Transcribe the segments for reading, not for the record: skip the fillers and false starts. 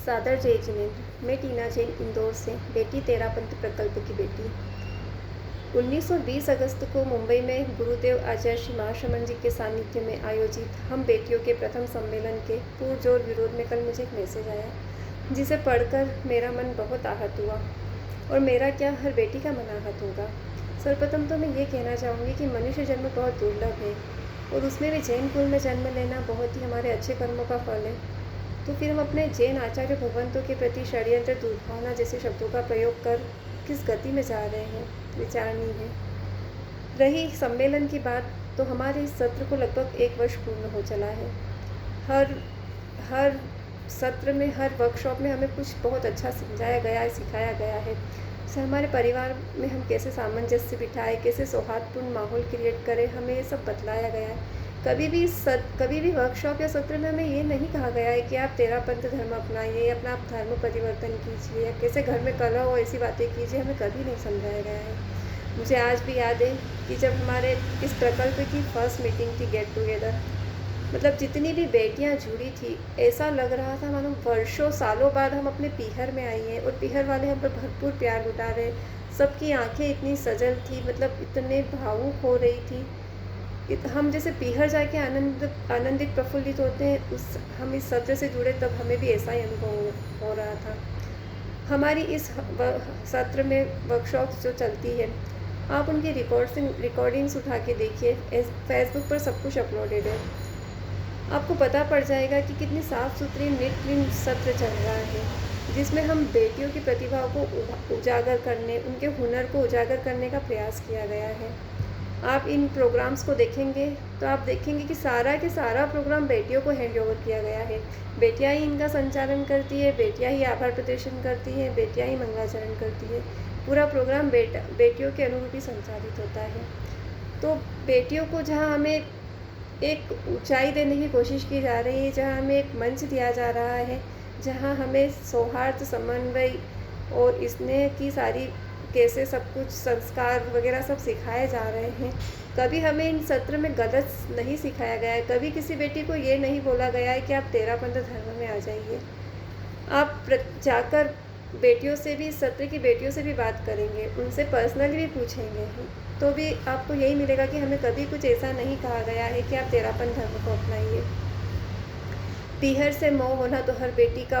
सादर जय जिनेंद्र। मैं टीना जैन इंदौर से बेटी तेरापंथ प्रकल्प की बेटी। 19-20 अगस्त को मुंबई में गुरुदेव आचार्य श्री महाशमन जी के सानिध्य में आयोजित हम बेटियों के प्रथम सम्मेलन के पुरजोर विरोध में कल मुझे एक मैसेज आया, जिसे पढ़कर मेरा मन बहुत आहत हुआ। और मेरा क्या, हर बेटी का मन आहत होगा। सर्वप्रथम तो मैं ये कहना चाहूँगी कि मनुष्य जन्म बहुत दुर्लभ है और उसमें भी जैन कुल में जन्म लेना बहुत ही हमारे अच्छे कर्मों का फल है। तो फिर हम अपने जैन आचार्य भगवंतों के प्रति षड्यंत्र, दुर्भावना जैसे शब्दों का प्रयोग कर किस गति में जा रहे हैं, विचारणीय है। रही सम्मेलन की बात, तो हमारे इस सत्र को लगभग 1 वर्ष पूर्ण हो चला है। हर सत्र में, हर वर्कशॉप में हमें कुछ बहुत अच्छा समझाया गया है, सिखाया गया है। जैसे हमारे परिवार में हम कैसे सामंजस्य बिठाएं, कैसे सौहार्दपूर्ण माहौल क्रिएट करें, हमें ये सब बतलाया गया है। कभी भी वर्कशॉप या सत्र में हमें ये नहीं कहा गया है कि आप तेरापंथ धर्म अपनाइए, अपना आप धर्म परिवर्तन कीजिए या कैसे घर में कलह हो ऐसी बातें कीजिए, हमें कभी नहीं समझाया गया है। मुझे आज भी याद है कि जब हमारे इस प्रकल्प की फर्स्ट मीटिंग थी, गेट टुगेदर, मतलब जितनी भी बेटियां जुड़ी थी, ऐसा लग रहा था मानो वर्षों सालों बाद हम अपने पीहर में आई हैं और पीहर वाले हम पर भरपूर प्यार लुटा रहे। सबकी आंखें इतनी सजल थी, मतलब इतने भावुक हो रही थी। हम जैसे पीहर जाके आनंदित प्रफुल्लित होते हैं, हम इस सत्र से जुड़े तब हमें भी ऐसा ही अनुभव हो रहा था। हमारी इस सत्र में वर्कशॉप्स जो चलती है, आप उनकी रिकॉर्डिंग्स उठा के देखिए, फेसबुक पर सब कुछ अपलोडेड है। आपको पता पड़ जाएगा कि कितनी साफ़ सुथरी नीट क्लीन सत्र चल रहा है, जिसमें हम बेटियों की प्रतिभा को उजागर करने, उनके हुनर को उजागर करने का प्रयास किया गया है। आप इन प्रोग्राम्स को देखेंगे तो आप देखेंगे कि सारा के सारा प्रोग्राम बेटियों को हैंड ओवर किया गया है। बेटियां ही इनका संचालन करती है, बेटियां ही आभार प्रदर्शन करती हैं, बेटियां ही मंगलाचरण करती है। पूरा प्रोग्राम बेटियों के अनुरूप ही संचालित होता है। तो बेटियों को जहां हमें एक ऊंचाई देने की कोशिश की जा रही है, जहां हमें एक मंच दिया जा रहा है, जहां हमें सौहार्द, समन्वय और स्नेह की सारी कैसे सब कुछ संस्कार वगैरह सब सिखाए जा रहे हैं, कभी हमें इन सत्र में गलत नहीं सिखाया गया है। कभी किसी बेटी को ये नहीं बोला गया है कि आप तेरापंथ धर्म में आ जाइए। आप जाकर बेटियों से भी, सत्र की बेटियों से भी बात करेंगे, उनसे पर्सनली भी पूछेंगे, तो भी आपको यही मिलेगा कि हमें कभी कुछ ऐसा नहीं कहा गया है कि आप तेरापंथ धर्म को अपनाइए। पीहर से मोह होना तो हर बेटी का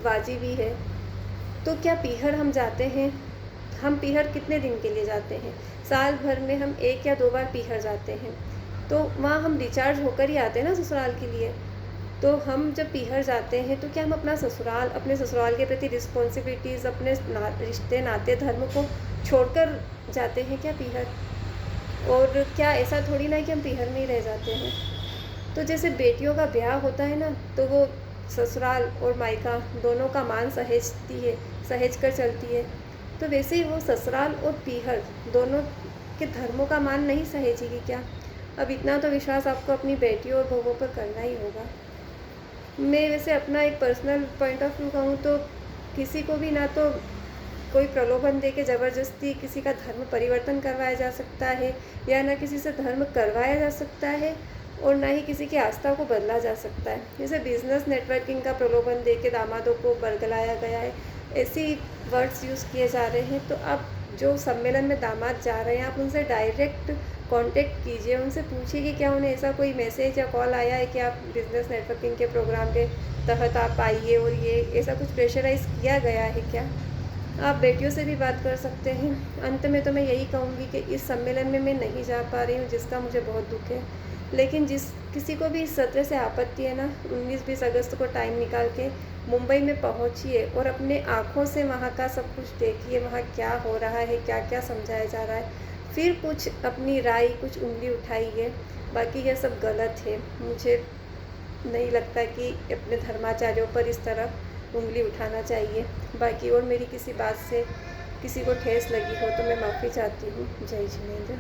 वाजिब ही है। तो क्या पीहर हम जाते हैं? हम पीहर कितने दिन के लिए जाते हैं? साल भर में हम 1 या 2 बार पीहर जाते हैं, तो वहाँ हम रिचार्ज होकर ही आते हैं ना ससुराल के लिए। तो हम जब पीहर जाते हैं तो क्या हम अपने ससुराल के प्रति रिस्पॉन्सिबिलिटीज़, अपने रिश्ते नाते धर्म को छोड़कर जाते हैं क्या पीहर? और क्या ऐसा थोड़ी ना कि हम पीहर में ही रह जाते हैं। तो जैसे बेटियों का ब्याह होता है ना, तो वो ससुराल और मायका दोनों का मान सहेज कर चलती है। तो वैसे ही वो ससुराल और पीहर दोनों के धर्मों का मान नहीं सहेजेगी क्या? अब इतना तो विश्वास आपको अपनी बेटियों और बहुओं पर करना ही होगा। मैं वैसे अपना एक पर्सनल पॉइंट ऑफ व्यू कहूँ तो किसी को भी ना तो कोई प्रलोभन दे के ज़बरदस्ती किसी का धर्म परिवर्तन करवाया जा सकता है, या ना किसी से धर्म करवाया जा सकता है, और ना ही किसी की आस्था को बदला जा सकता है। जैसे बिजनेस नेटवर्किंग का प्रलोभन दे के दामादों को बरगलाया गया है, ऐसी वर्ड्स यूज़ किए जा रहे हैं। तो आप जो सम्मेलन में दामाद जा रहे हैं, आप उनसे डायरेक्ट कांटेक्ट कीजिए, उनसे पूछिए कि क्या उन्हें ऐसा कोई मैसेज या कॉल आया है कि आप बिजनेस नेटवर्किंग के प्रोग्राम के तहत आप आइए, और ये ऐसा कुछ प्रेशराइज़ किया गया है क्या? आप बेटियों से भी बात कर सकते हैं। अंत में तो मैं यही कहूँगी कि इस सम्मेलन में मैं नहीं जा पा रही हूँ, जिसका मुझे बहुत दुख है। लेकिन किसी को भी इस सत्र से आपत्ति है ना, 19-20 अगस्त को टाइम निकाल के मुंबई में पहुंचिए और अपने आँखों से वहाँ का सब कुछ देखिए, वहाँ क्या हो रहा है, क्या क्या समझाया जा रहा है। फिर कुछ अपनी राय, कुछ उंगली उठाइए। बाकी यह सब गलत है। मुझे नहीं लगता कि अपने धर्माचार्यों पर इस तरह उंगली उठाना चाहिए। बाकी और मेरी किसी बात से किसी को ठेस लगी हो तो मैं माफ़ी चाहती हूँ। जय जिनेंद्र।